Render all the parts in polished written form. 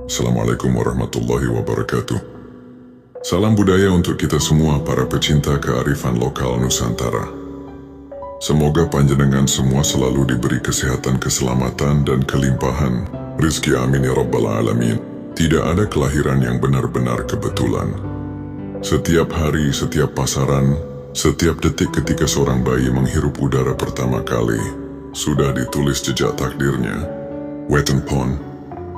Assalamualaikum warahmatullahi wabarakatuh. Salam budaya untuk kita semua para pecinta kearifan lokal Nusantara. Semoga panjenengan semua selalu diberi kesehatan, keselamatan, dan kelimpahan rizki, amin ya rabbal alamin. Tidak ada kelahiran yang benar-benar kebetulan. Setiap hari, setiap pasaran, setiap detik ketika seorang bayi menghirup udara pertama kali, sudah ditulis jejak takdirnya. Weton Pon,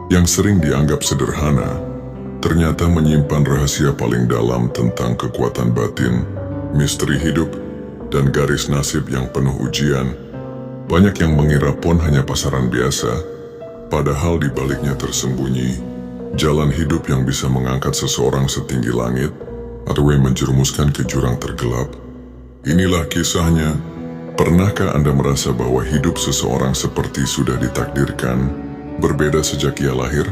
yang sering dianggap sederhana, ternyata menyimpan rahasia paling dalam tentang kekuatan batin, misteri hidup, dan garis nasib yang penuh ujian. Banyak yang mengira Pon hanya pasaran biasa, padahal di baliknya tersembunyi jalan hidup yang bisa mengangkat seseorang setinggi langit atau menjerumuskan ke jurang tergelap. Inilah kisahnya. Pernahkah Anda merasa bahwa hidup seseorang seperti sudah ditakdirkan, berbeda sejak ia lahir?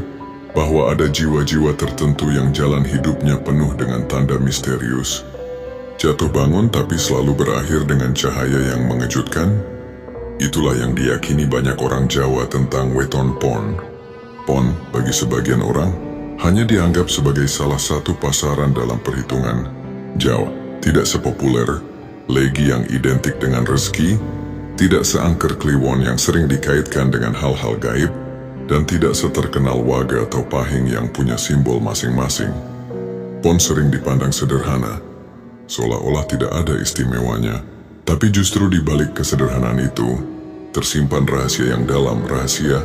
Bahwa ada jiwa-jiwa tertentu yang jalan hidupnya penuh dengan tanda misterius, jatuh bangun tapi selalu berakhir dengan cahaya yang mengejutkan? Itulah yang diyakini banyak orang Jawa tentang Weton Pon. Pon, bagi sebagian orang, hanya dianggap sebagai salah satu pasaran dalam perhitungan Jawa. Tidak sepopuler legi yang identik dengan rezeki, tidak seangker kliwon yang sering dikaitkan dengan hal-hal gaib, dan tidak seterkenal waga atau pahing yang punya simbol masing-masing. Pon sering dipandang sederhana, seolah-olah tidak ada istimewanya. Tapi justru di balik kesederhanaan itu, tersimpan rahasia yang dalam, rahasia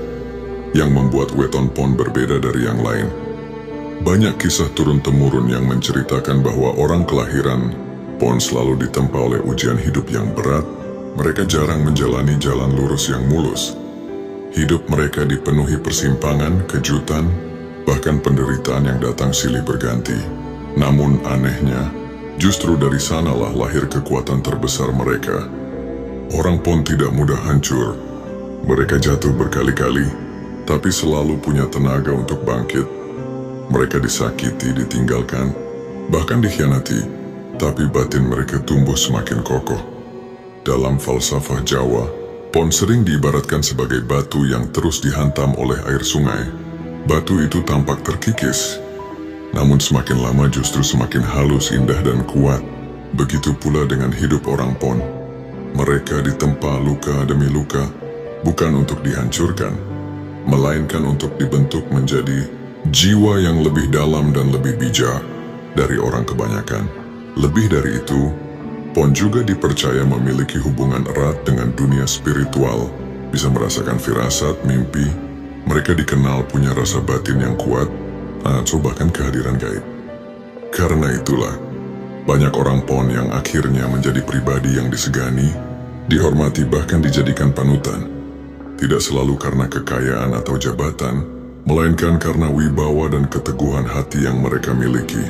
yang membuat Weton Pon berbeda dari yang lain. Banyak kisah turun-temurun yang menceritakan bahwa orang kelahiran Pon selalu ditempa oleh ujian hidup yang berat. Mereka jarang menjalani jalan lurus yang mulus. Hidup mereka dipenuhi persimpangan, kejutan, bahkan penderitaan yang datang silih berganti. Namun anehnya, justru dari sanalah lahir kekuatan terbesar mereka. Orang Pon tidak mudah hancur. Mereka jatuh berkali-kali, tapi selalu punya tenaga untuk bangkit. Mereka disakiti, ditinggalkan, bahkan dikhianati, tapi batin mereka tumbuh semakin kokoh. Dalam falsafah Jawa, Pon sering diibaratkan sebagai batu yang terus dihantam oleh air sungai. Batu itu tampak terkikis, namun semakin lama justru semakin halus, indah, dan kuat. Begitu pula dengan hidup orang Pon. Mereka ditempa luka demi luka, bukan untuk dihancurkan, melainkan untuk dibentuk menjadi jiwa yang lebih dalam dan lebih bijak dari orang kebanyakan. Lebih dari itu, Pon juga dipercaya memiliki hubungan erat dengan dunia spiritual, bisa merasakan firasat, mimpi. Mereka dikenal punya rasa batin yang kuat, atau bahkan kehadiran gaib. Karena itulah, banyak orang Pon yang akhirnya menjadi pribadi yang disegani, dihormati, bahkan dijadikan panutan. Tidak selalu karena kekayaan atau jabatan, melainkan karena wibawa dan keteguhan hati yang mereka miliki.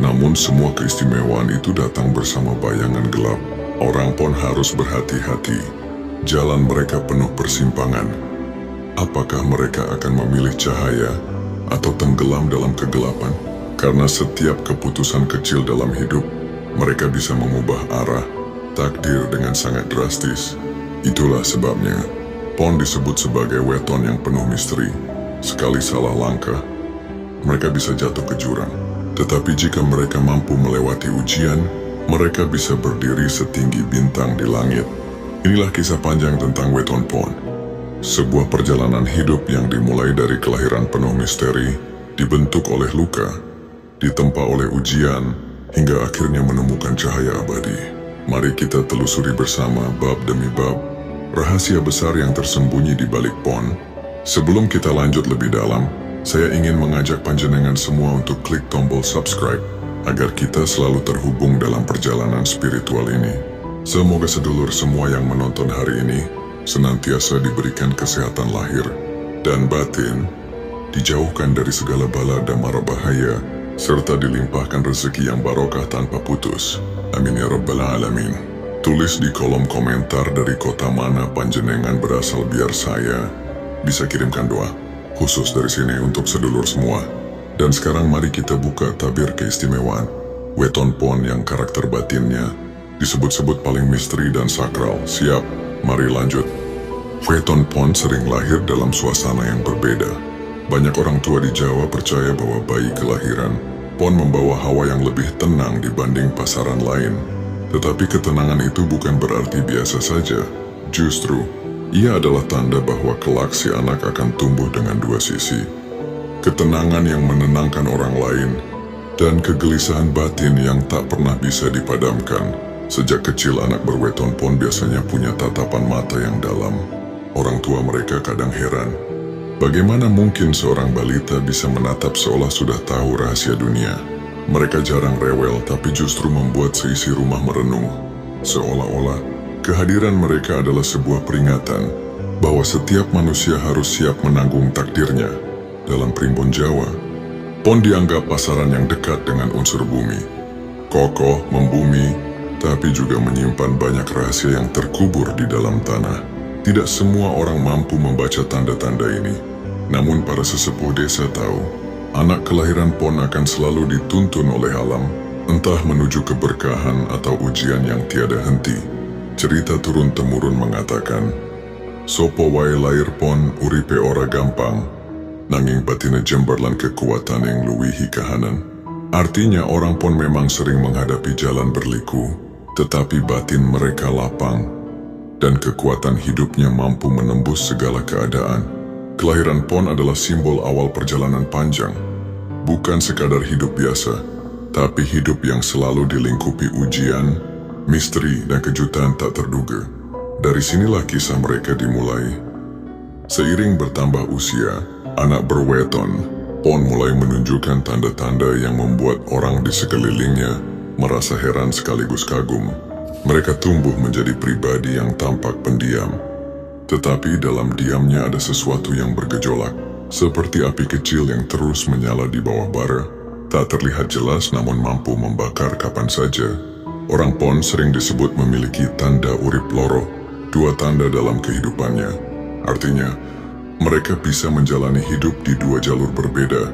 Namun semua keistimewaan itu datang bersama bayangan gelap. Orang Pon harus berhati-hati. Jalan mereka penuh persimpangan. Apakah mereka akan memilih cahaya atau tenggelam dalam kegelapan? Karena setiap keputusan kecil dalam hidup, mereka bisa mengubah arah takdir dengan sangat drastis. Itulah sebabnya Pon disebut sebagai weton yang penuh misteri. Sekali salah langkah, mereka bisa jatuh ke jurang. Tetapi jika mereka mampu melewati ujian, mereka bisa berdiri setinggi bintang di langit. Inilah kisah panjang tentang Weton Pon. Sebuah perjalanan hidup yang dimulai dari kelahiran penuh misteri, dibentuk oleh luka, ditempa oleh ujian, hingga akhirnya menemukan cahaya abadi. Mari kita telusuri bersama bab demi bab rahasia besar yang tersembunyi di balik Pon. Sebelum kita lanjut lebih dalam, saya ingin mengajak panjenengan semua untuk klik tombol subscribe, agar kita selalu terhubung dalam perjalanan spiritual ini. Semoga sedulur semua yang menonton hari ini senantiasa diberikan kesehatan lahir dan batin, dijauhkan dari segala bala dan mara bahaya, serta dilimpahkan rezeki yang barokah tanpa putus. Amin ya rabbal alamin. Tulis di kolom komentar dari kota mana panjenengan berasal biar saya bisa kirimkan doa khusus dari sini untuk sedulur semua. Dan sekarang mari kita buka tabir keistimewaan Weton Pon yang karakter batinnya disebut-sebut paling misteri dan sakral. Siap, mari lanjut. Weton Pon sering lahir dalam suasana yang berbeda. Banyak orang tua di Jawa percaya bahwa bayi kelahiran Pon membawa hawa yang lebih tenang dibanding pasaran lain. Tetapi ketenangan itu bukan berarti biasa saja. Justru, ia adalah tanda bahwa kelak si anak akan tumbuh dengan dua sisi. Ketenangan yang menenangkan orang lain, dan kegelisahan batin yang tak pernah bisa dipadamkan. Sejak kecil anak berweton Pon biasanya punya tatapan mata yang dalam. Orang tua mereka kadang heran, bagaimana mungkin seorang balita bisa menatap seolah sudah tahu rahasia dunia. Mereka jarang rewel tapi justru membuat seisi rumah merenung. Seolah-olah kehadiran mereka adalah sebuah peringatan bahwa setiap manusia harus siap menanggung takdirnya. Dalam primbon Jawa, Pon dianggap pasaran yang dekat dengan unsur bumi. Kokoh, membumi, tapi juga menyimpan banyak rahasia yang terkubur di dalam tanah. Tidak semua orang mampu membaca tanda-tanda ini. Namun para sesepuh desa tahu, anak kelahiran Pon akan selalu dituntun oleh alam, entah menuju keberkahan atau ujian yang tiada henti. Cerita turun-temurun mengatakan, sopo wae lair Pon uripe ora gampang, nanging batina jembar lan kekuatan yang luwihi kahanan. Artinya orang Pon memang sering menghadapi jalan berliku, tetapi batin mereka lapang, dan kekuatan hidupnya mampu menembus segala keadaan. Kelahiran Pon adalah simbol awal perjalanan panjang, bukan sekadar hidup biasa, tapi hidup yang selalu dilingkupi ujian, misteri, dan kejutan tak terduga. Dari sinilah kisah mereka dimulai. Seiring bertambah usia, anak berweton, Pon mulai menunjukkan tanda-tanda yang membuat orang di sekelilingnya merasa heran sekaligus kagum. Mereka tumbuh menjadi pribadi yang tampak pendiam, tetapi dalam diamnya ada sesuatu yang bergejolak, seperti api kecil yang terus menyala di bawah bara. Tak terlihat jelas namun mampu membakar kapan saja. Orang Pon sering disebut memiliki tanda urip loro, dua tanda dalam kehidupannya. Artinya, mereka bisa menjalani hidup di dua jalur berbeda,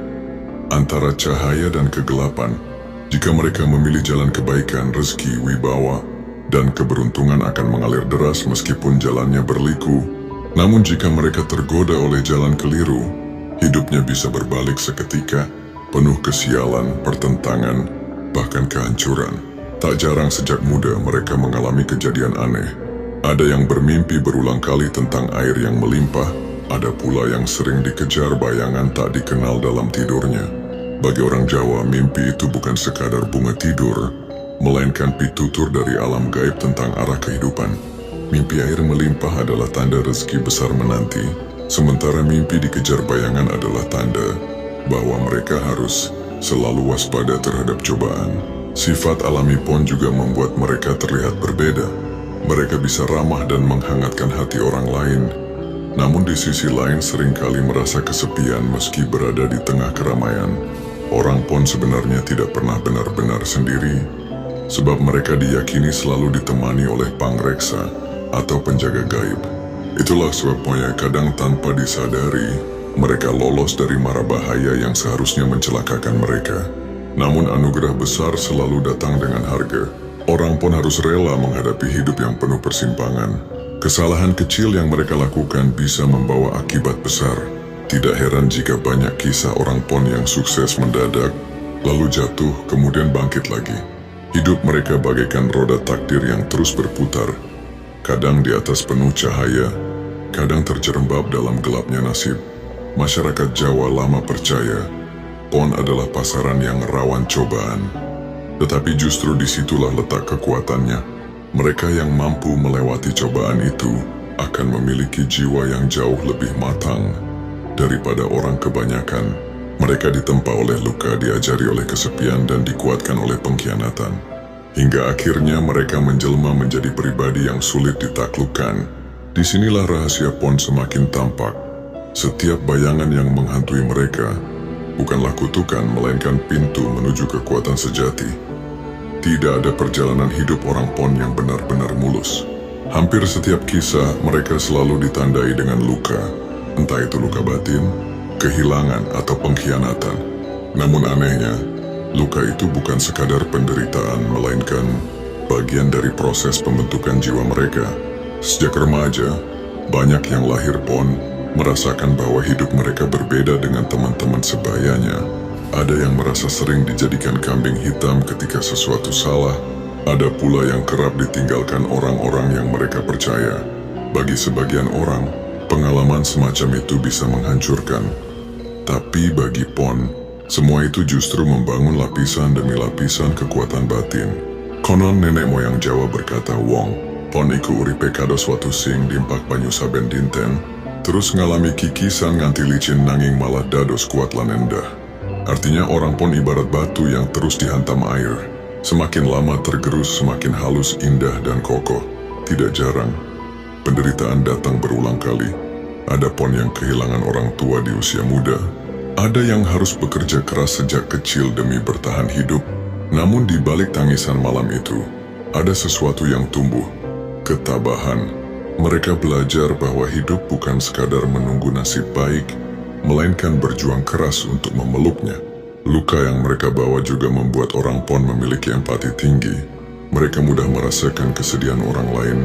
antara cahaya dan kegelapan. Jika mereka memilih jalan kebaikan, rezeki, wibawa, dan keberuntungan akan mengalir deras meskipun jalannya berliku. Namun jika mereka tergoda oleh jalan keliru, hidupnya bisa berbalik seketika, penuh kesialan, pertentangan, bahkan kehancuran. Tak jarang sejak muda mereka mengalami kejadian aneh. Ada yang bermimpi berulang kali tentang air yang melimpah, ada pula yang sering dikejar bayangan tak dikenal dalam tidurnya. Bagi orang Jawa, mimpi itu bukan sekadar bunga tidur, melainkan pitutur dari alam gaib tentang arah kehidupan. Mimpi air melimpah adalah tanda rezeki besar menanti, sementara mimpi dikejar bayangan adalah tanda bahwa mereka harus selalu waspada terhadap cobaan. Sifat alami Pon juga membuat mereka terlihat berbeda. Mereka bisa ramah dan menghangatkan hati orang lain, namun di sisi lain seringkali merasa kesepian meski berada di tengah keramaian. Orang Pon sebenarnya tidak pernah benar-benar sendiri, sebab mereka diyakini selalu ditemani oleh pangreksa atau penjaga gaib. Itulah sebabnya kadang tanpa disadari, mereka lolos dari mara bahaya yang seharusnya mencelakakan mereka. Namun anugerah besar selalu datang dengan harga. Orang Pon harus rela menghadapi hidup yang penuh persimpangan. Kesalahan kecil yang mereka lakukan bisa membawa akibat besar. Tidak heran jika banyak kisah orang Pon yang sukses mendadak, lalu jatuh, kemudian bangkit lagi. Hidup mereka bagaikan roda takdir yang terus berputar, kadang di atas penuh cahaya, kadang terjerembab dalam gelapnya nasib. Masyarakat Jawa lama percaya, Pon adalah pasaran yang rawan cobaan. Tetapi justru disitulah letak kekuatannya. Mereka yang mampu melewati cobaan itu akan memiliki jiwa yang jauh lebih matang daripada orang kebanyakan. Mereka ditempa oleh luka, diajari oleh kesepian, dan dikuatkan oleh pengkhianatan. Hingga akhirnya mereka menjelma menjadi pribadi yang sulit ditaklukkan. Disinilah rahasia Pon semakin tampak. Setiap bayangan yang menghantui mereka bukanlah kutukan, melainkan pintu menuju kekuatan sejati. Tidak ada perjalanan hidup orang Pon yang benar-benar mulus. Hampir setiap kisah mereka selalu ditandai dengan luka, entah itu luka batin, kehilangan, atau pengkhianatan. Namun anehnya, luka itu bukan sekadar penderitaan, melainkan bagian dari proses pembentukan jiwa mereka. Sejak remaja, banyak yang lahir Pon merasakan bahwa hidup mereka berbeda dengan teman-teman sebayanya. Ada yang merasa sering dijadikan kambing hitam ketika sesuatu salah, ada pula yang kerap ditinggalkan orang-orang yang mereka percaya. Bagi sebagian orang, pengalaman semacam itu bisa menghancurkan. Tapi bagi Pon, semua itu justru membangun lapisan demi lapisan kekuatan batin. Konon nenek moyang Jawa berkata, Wong, Pon iku uripe kados watu sing dimpak banyu saben dinten, terus ngalami kikisan nganti licin nanging malah dados kuat lan endah. Artinya orang Pon ibarat batu yang terus dihantam air. Semakin lama tergerus, semakin halus, indah, dan kokoh. Tidak jarang, penderitaan datang berulang kali. Ada Pon yang kehilangan orang tua di usia muda. Ada yang harus bekerja keras sejak kecil demi bertahan hidup. Namun di balik tangisan malam itu, ada sesuatu yang tumbuh. Ketabahan. Mereka belajar bahwa hidup bukan sekadar menunggu nasib baik, melainkan berjuang keras untuk memeluknya. Luka yang mereka bawa juga membuat orang Pon memiliki empati tinggi. Mereka mudah merasakan kesedihan orang lain,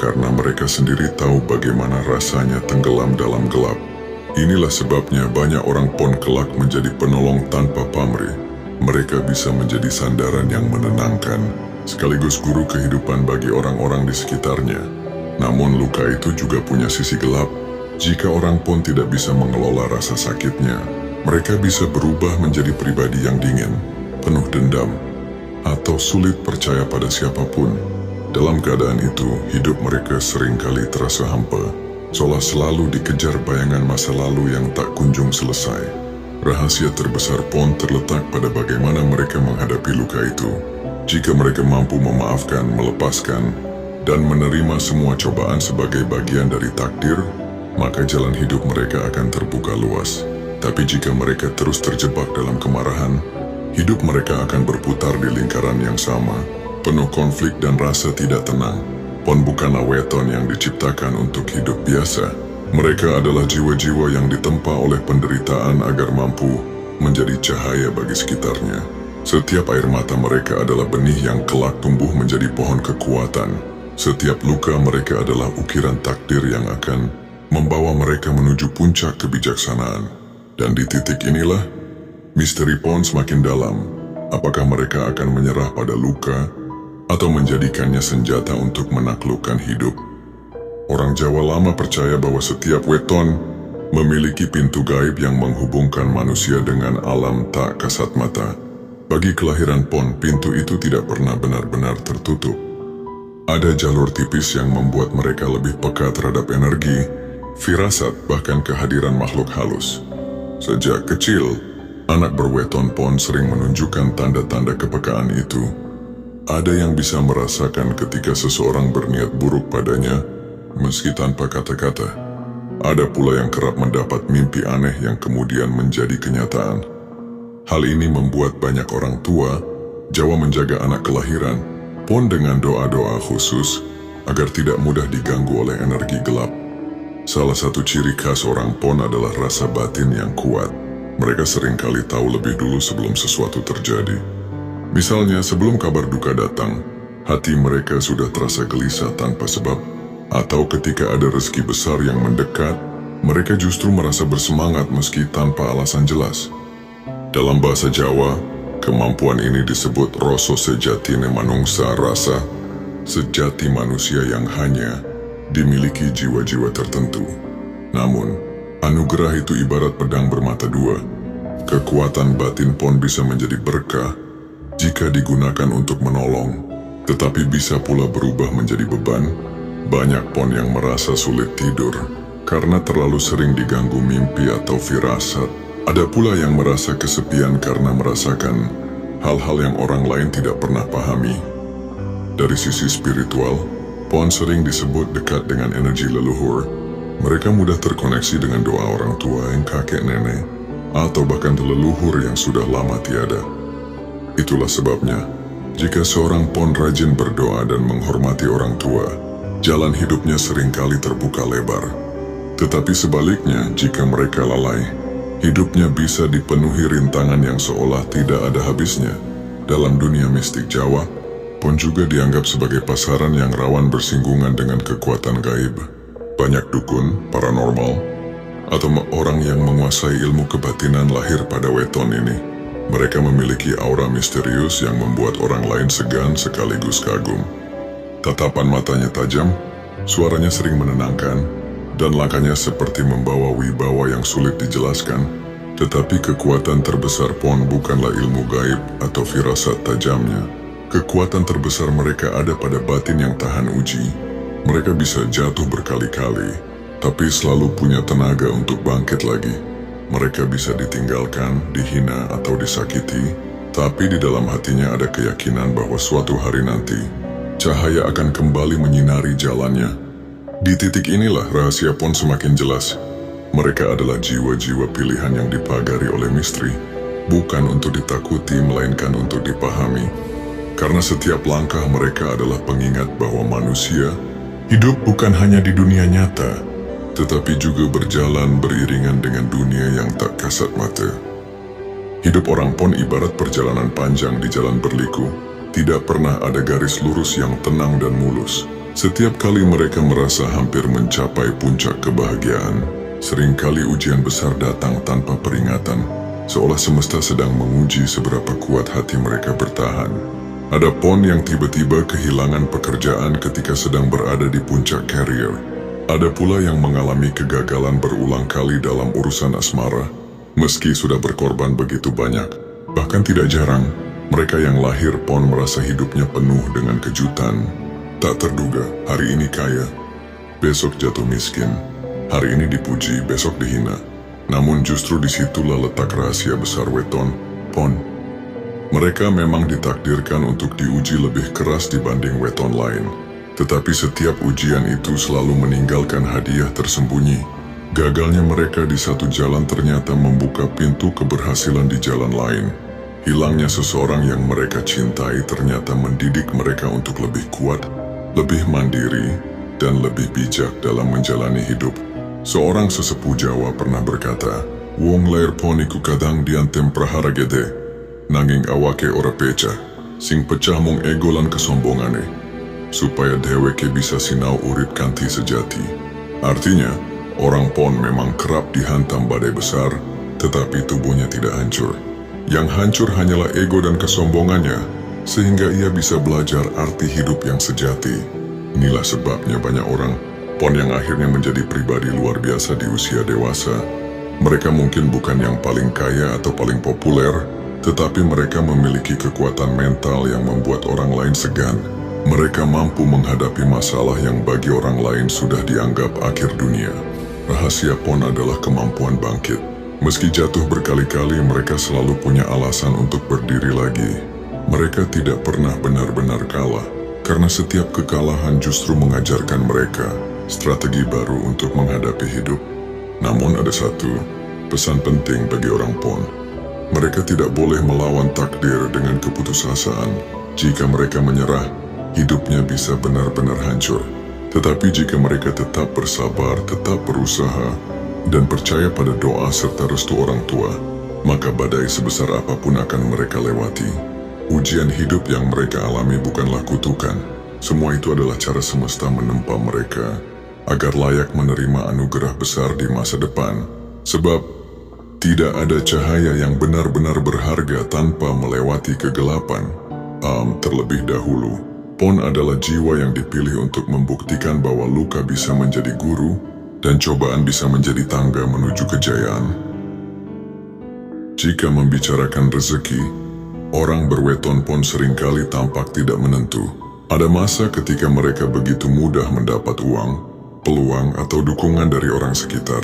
karena mereka sendiri tahu bagaimana rasanya tenggelam dalam gelap. Inilah sebabnya banyak orang Pon kelak menjadi penolong tanpa pamrih. Mereka bisa menjadi sandaran yang menenangkan, sekaligus guru kehidupan bagi orang-orang di sekitarnya. Namun luka itu juga punya sisi gelap. Jika orang Pon tidak bisa mengelola rasa sakitnya, mereka bisa berubah menjadi pribadi yang dingin, penuh dendam, atau sulit percaya pada siapapun. Dalam keadaan itu, hidup mereka seringkali terasa hampa, seolah selalu dikejar bayangan masa lalu yang tak kunjung selesai. Rahasia terbesar Pon terletak pada bagaimana mereka menghadapi luka itu. Jika mereka mampu memaafkan, melepaskan, dan menerima semua cobaan sebagai bagian dari takdir, maka jalan hidup mereka akan terbuka luas. Tapi jika mereka terus terjebak dalam kemarahan, hidup mereka akan berputar di lingkaran yang sama, penuh konflik dan rasa tidak tenang. Pon bukanlah weton yang diciptakan untuk hidup biasa. Mereka adalah jiwa-jiwa yang ditempa oleh penderitaan agar mampu menjadi cahaya bagi sekitarnya. Setiap air mata mereka adalah benih yang kelak tumbuh menjadi pohon kekuatan. Setiap luka mereka adalah ukiran takdir yang akan membawa mereka menuju puncak kebijaksanaan. Dan di titik inilah, misteri Pon semakin dalam. Apakah mereka akan menyerah pada luka, atau menjadikannya senjata untuk menaklukkan hidup? Orang Jawa lama percaya bahwa setiap weton memiliki pintu gaib yang menghubungkan manusia dengan alam tak kasat mata. Bagi kelahiran Pon, pintu itu tidak pernah benar-benar tertutup. Ada jalur tipis yang membuat mereka lebih peka terhadap energi, firasat, bahkan kehadiran makhluk halus. Sejak kecil, anak berweton Pon sering menunjukkan tanda-tanda kepekaan itu. Ada yang bisa merasakan ketika seseorang berniat buruk padanya, meski tanpa kata-kata. Ada pula yang kerap mendapat mimpi aneh yang kemudian menjadi kenyataan. Hal ini membuat banyak orang tua Jawa menjaga anak kelahiran Pon dengan doa-doa khusus agar tidak mudah diganggu oleh energi gelap. Salah satu ciri khas orang Pon adalah rasa batin yang kuat. Mereka seringkali tahu lebih dulu sebelum sesuatu terjadi. Misalnya, sebelum kabar duka datang, hati mereka sudah terasa gelisah tanpa sebab. Atau ketika ada rezeki besar yang mendekat, mereka justru merasa bersemangat meski tanpa alasan jelas. Dalam bahasa Jawa, kemampuan ini disebut rasa sejatine manungsa, rasa sejati manusia yang hanya dimiliki jiwa-jiwa tertentu. Namun, anugerah itu ibarat pedang bermata dua. Kekuatan batin Pon bisa menjadi berkah jika digunakan untuk menolong, tetapi bisa pula berubah menjadi beban. Banyak Pon yang merasa sulit tidur karena terlalu sering diganggu mimpi atau firasat. Ada pula yang merasa kesepian karena merasakan hal-hal yang orang lain tidak pernah pahami. Dari sisi spiritual, Pon sering disebut dekat dengan energi leluhur. Mereka mudah terkoneksi dengan doa orang tua, yang kakek nenek, atau bahkan leluhur yang sudah lama tiada. Itulah sebabnya, jika seorang Pon rajin berdoa dan menghormati orang tua, jalan hidupnya seringkali terbuka lebar. Tetapi sebaliknya, jika mereka lalai, hidupnya bisa dipenuhi rintangan yang seolah tidak ada habisnya. Dalam dunia mistik Jawa, Pon juga dianggap sebagai pasaran yang rawan bersinggungan dengan kekuatan gaib. Banyak dukun, paranormal, atau orang yang menguasai ilmu kebatinan lahir pada weton ini. Mereka memiliki aura misterius yang membuat orang lain segan sekaligus kagum. Tatapan matanya tajam, suaranya sering menenangkan, dan langkahnya seperti membawa wibawa yang sulit dijelaskan. Tetapi kekuatan terbesar Pon bukanlah ilmu gaib atau firasat tajamnya. Kekuatan terbesar mereka ada pada batin yang tahan uji. Mereka bisa jatuh berkali-kali, tapi selalu punya tenaga untuk bangkit lagi. Mereka bisa ditinggalkan, dihina, atau disakiti, tapi di dalam hatinya ada keyakinan bahwa suatu hari nanti, cahaya akan kembali menyinari jalannya. Di titik inilah rahasia Pon semakin jelas. Mereka adalah jiwa-jiwa pilihan yang dipagari oleh misteri, bukan untuk ditakuti, melainkan untuk dipahami. Karena setiap langkah mereka adalah pengingat bahwa manusia hidup bukan hanya di dunia nyata, tetapi juga berjalan beriringan dengan dunia yang tak kasat mata. Hidup orang Pon ibarat perjalanan panjang di jalan berliku. Tidak pernah ada garis lurus yang tenang dan mulus. Setiap kali mereka merasa hampir mencapai puncak kebahagiaan, seringkali ujian besar datang tanpa peringatan, seolah semesta sedang menguji seberapa kuat hati mereka bertahan. Ada Pon yang tiba-tiba kehilangan pekerjaan ketika sedang berada di puncak karier. Ada pula yang mengalami kegagalan berulang kali dalam urusan asmara, meski sudah berkorban begitu banyak. Bahkan tidak jarang, mereka yang lahir Pon merasa hidupnya penuh dengan kejutan. Tak terduga, hari ini kaya, besok jatuh miskin. Hari ini dipuji, besok dihina. Namun justru disitulah letak rahasia besar weton Pon. Mereka memang ditakdirkan untuk diuji lebih keras dibanding weton lain. Tetapi setiap ujian itu selalu meninggalkan hadiah tersembunyi. Gagalnya mereka di satu jalan ternyata membuka pintu keberhasilan di jalan lain. Hilangnya seseorang yang mereka cintai ternyata mendidik mereka untuk lebih kuat, lebih mandiri, dan lebih bijak dalam menjalani hidup. Seorang sesepuh Jawa pernah berkata, "Wong lair pon iku kadang diantem prahara gede, nanging awake ora pecah, sing pecah mung ego lan kesombongane, supaya dheweke bisa sinau urip kanthi sejati." Artinya, orang Pon memang kerap dihantam badai besar, tetapi tubuhnya tidak hancur. Yang hancur hanyalah ego dan kesombongannya, sehingga ia bisa belajar arti hidup yang sejati. Inilah sebabnya banyak orang Pon yang akhirnya menjadi pribadi luar biasa di usia dewasa. Mereka mungkin bukan yang paling kaya atau paling populer, tetapi mereka memiliki kekuatan mental yang membuat orang lain segan. Mereka mampu menghadapi masalah yang bagi orang lain sudah dianggap akhir dunia. Rahasia Pon adalah kemampuan bangkit. Meski jatuh berkali-kali, mereka selalu punya alasan untuk berdiri lagi. Mereka tidak pernah benar-benar kalah, karena setiap kekalahan justru mengajarkan mereka strategi baru untuk menghadapi hidup. Namun ada satu pesan penting bagi orang Pon. Mereka tidak boleh melawan takdir dengan keputusasaan. Jika mereka menyerah, hidupnya bisa benar-benar hancur. Tetapi jika mereka tetap bersabar, tetap berusaha, dan percaya pada doa serta restu orang tua, maka badai sebesar apapun akan mereka lewati. Ujian hidup yang mereka alami bukanlah kutukan. Semua itu adalah cara semesta menempa mereka agar layak menerima anugerah besar di masa depan. Sebab tidak ada cahaya yang benar-benar berharga tanpa melewati kegelapan. Terlebih dahulu, Pon adalah jiwa yang dipilih untuk membuktikan bahwa luka bisa menjadi guru dan cobaan bisa menjadi tangga menuju kejayaan. Jika membicarakan rezeki, orang berweton Pon seringkali tampak tidak menentu. Ada masa ketika mereka begitu mudah mendapat uang, peluang, atau dukungan dari orang sekitar.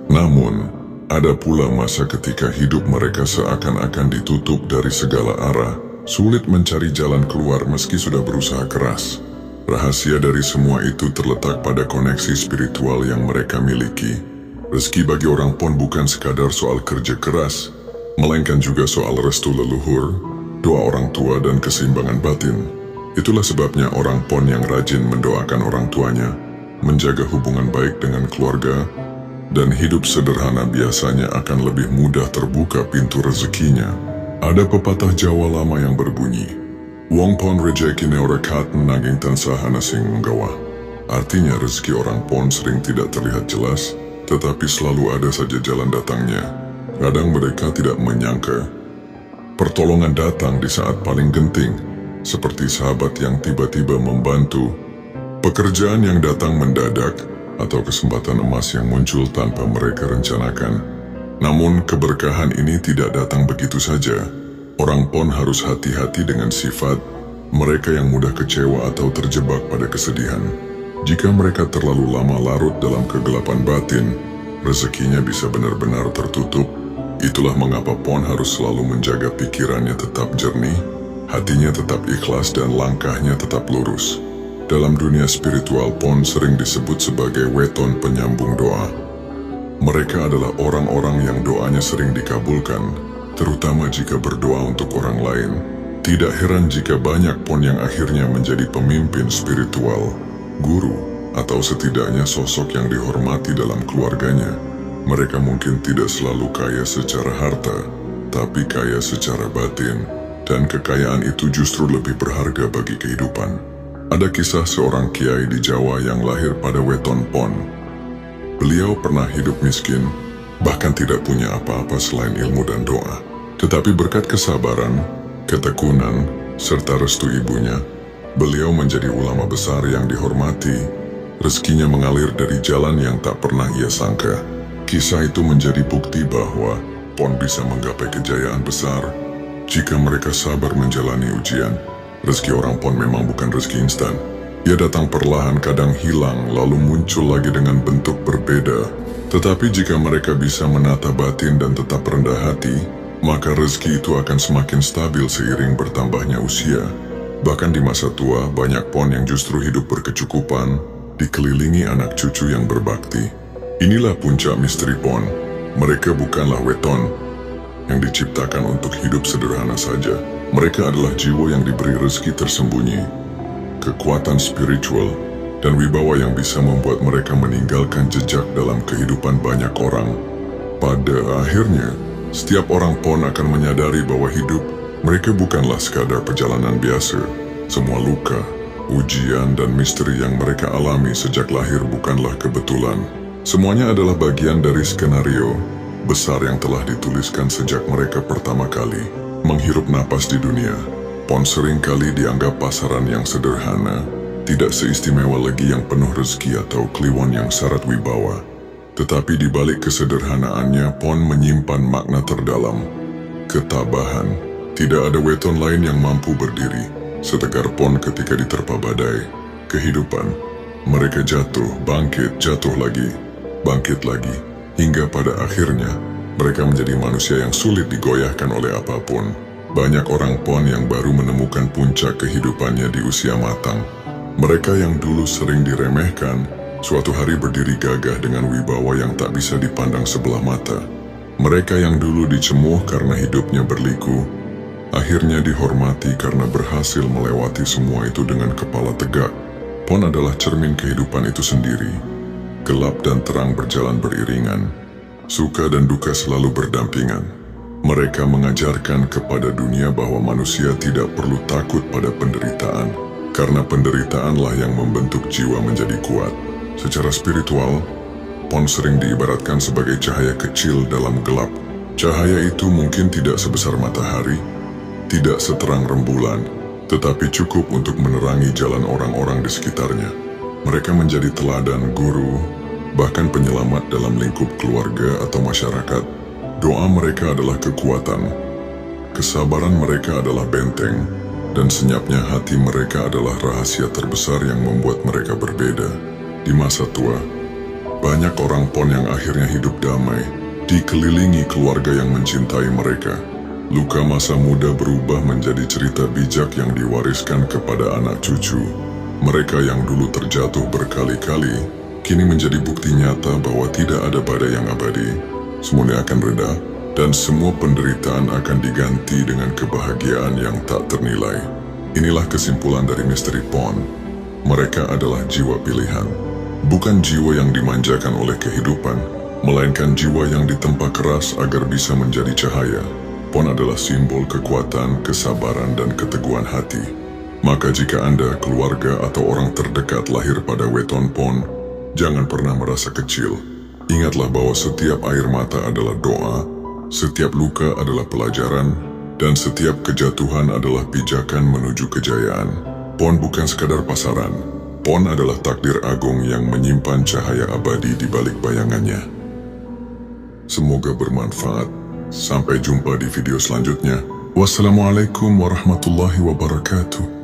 Namun, ada pula masa ketika hidup mereka seakan-akan ditutup dari segala arah, sulit mencari jalan keluar meski sudah berusaha keras. Rahasia dari semua itu terletak pada koneksi spiritual yang mereka miliki. Rezeki bagi orang Pon bukan sekadar soal kerja keras, melainkan juga soal restu leluhur, doa orang tua, dan keseimbangan batin. Itulah sebabnya orang Pon yang rajin mendoakan orang tuanya, menjaga hubungan baik dengan keluarga, dan hidup sederhana biasanya akan lebih mudah terbuka pintu rezekinya. Ada pepatah Jawa lama yang berbunyi, "Wong Pon rejekine ora katen nanging tansah ana sing menggawa." Artinya rezeki orang Pon sering tidak terlihat jelas, tetapi selalu ada saja jalan datangnya. Kadang mereka tidak menyangka pertolongan datang di saat paling genting, seperti sahabat yang tiba-tiba membantu, pekerjaan yang datang mendadak, atau kesempatan emas yang muncul tanpa mereka rencanakan. Namun keberkahan ini tidak datang begitu saja. Orang PON harus hati-hati dengan sifat mereka yang mudah kecewa atau terjebak pada kesedihan. Jika mereka terlalu lama larut dalam kegelapan batin, rezekinya bisa benar-benar tertutup. Itulah mengapa PON harus selalu menjaga pikirannya tetap jernih, hatinya tetap ikhlas, dan langkahnya tetap lurus. Dalam dunia spiritual, PON sering disebut sebagai weton penyambung doa. Mereka adalah orang-orang yang doanya sering dikabulkan, terutama jika berdoa untuk orang lain. Tidak heran jika banyak PON yang akhirnya menjadi pemimpin spiritual, guru, atau setidaknya sosok yang dihormati dalam keluarganya. Mereka mungkin tidak selalu kaya secara harta, tapi kaya secara batin, dan kekayaan itu justru lebih berharga bagi kehidupan. Ada kisah seorang kiai di Jawa yang lahir pada weton PON. Beliau pernah hidup miskin, bahkan tidak punya apa-apa selain ilmu dan doa. Tetapi berkat kesabaran, ketekunan, serta restu ibunya, beliau menjadi ulama besar yang dihormati. Rezekinya mengalir dari jalan yang tak pernah ia sangka. Kisah itu menjadi bukti bahwa PON bisa menggapai kejayaan besar jika mereka sabar menjalani ujian. Rezeki orang PON memang bukan rezeki instan. Ia datang perlahan, kadang hilang, lalu muncul lagi dengan bentuk berbeda. Tetapi jika mereka bisa menata batin dan tetap rendah hati, maka rezeki itu akan semakin stabil seiring bertambahnya usia. Bahkan di masa tua, banyak PON yang justru hidup berkecukupan, dikelilingi anak cucu yang berbakti. Inilah puncak misteri PON. Mereka bukanlah weton yang diciptakan untuk hidup sederhana saja. Mereka adalah jiwa yang diberi rezeki tersembunyi, kekuatan spiritual, dan wibawa yang bisa membuat mereka meninggalkan jejak dalam kehidupan banyak orang. Pada akhirnya, setiap orang PON akan menyadari bahwa hidup mereka bukanlah sekadar perjalanan biasa. Semua luka, ujian, dan misteri yang mereka alami sejak lahir bukanlah kebetulan. Semuanya adalah bagian dari skenario besar yang telah dituliskan sejak mereka pertama kali menghirup napas di dunia. PON seringkali dianggap pasaran yang sederhana, tidak seistimewa lagi yang penuh rezeki atau kliwon yang syarat wibawa. Tetapi di balik kesederhanaannya, PON menyimpan makna terdalam, ketabahan. Tidak ada weton lain yang mampu berdiri setegar PON ketika diterpa badai kehidupan. Mereka jatuh, bangkit, jatuh lagi, bangkit lagi, hingga pada akhirnya mereka menjadi manusia yang sulit digoyahkan oleh apapun. Banyak orang PON yang baru menemukan puncak kehidupannya di usia matang. Mereka yang dulu sering diremehkan, suatu hari berdiri gagah dengan wibawa yang tak bisa dipandang sebelah mata. Mereka yang dulu dicemuh karena hidupnya berliku, akhirnya dihormati karena berhasil melewati semua itu dengan kepala tegak. PON adalah cermin kehidupan itu sendiri. Gelap dan terang berjalan beriringan. Suka dan duka selalu berdampingan. Mereka mengajarkan kepada dunia bahwa manusia tidak perlu takut pada penderitaan, karena penderitaanlah yang membentuk jiwa menjadi kuat. Secara spiritual, PON sering diibaratkan sebagai cahaya kecil dalam gelap. Cahaya itu mungkin tidak sebesar matahari, tidak seterang rembulan, tetapi cukup untuk menerangi jalan orang-orang di sekitarnya. Mereka menjadi teladan, guru, bahkan penyelamat dalam lingkup keluarga atau masyarakat. Doa mereka adalah kekuatan, kesabaran mereka adalah benteng, dan senyapnya hati mereka adalah rahasia terbesar yang membuat mereka berbeda. Di masa tua, banyak orang PON yang akhirnya hidup damai, dikelilingi keluarga yang mencintai mereka. Luka masa muda berubah menjadi cerita bijak yang diwariskan kepada anak cucu. Mereka yang dulu terjatuh berkali-kali, kini menjadi bukti nyata bahwa tidak ada badai yang abadi. Semuanya akan reda, dan semua penderitaan akan diganti dengan kebahagiaan yang tak ternilai. Inilah kesimpulan dari misteri PON. Mereka adalah jiwa pilihan. Bukan jiwa yang dimanjakan oleh kehidupan, melainkan jiwa yang ditempa keras agar bisa menjadi cahaya. PON adalah simbol kekuatan, kesabaran, dan keteguhan hati. Maka jika Anda, keluarga, atau orang terdekat lahir pada weton PON, jangan pernah merasa kecil. Ingatlah bahwa setiap air mata adalah doa, setiap luka adalah pelajaran, dan setiap kejatuhan adalah pijakan menuju kejayaan. PON bukan sekadar pasaran. PON adalah takdir agung yang menyimpan cahaya abadi di balik bayangannya. Semoga bermanfaat. Sampai jumpa di video selanjutnya. Wassalamualaikum warahmatullahi wabarakatuh.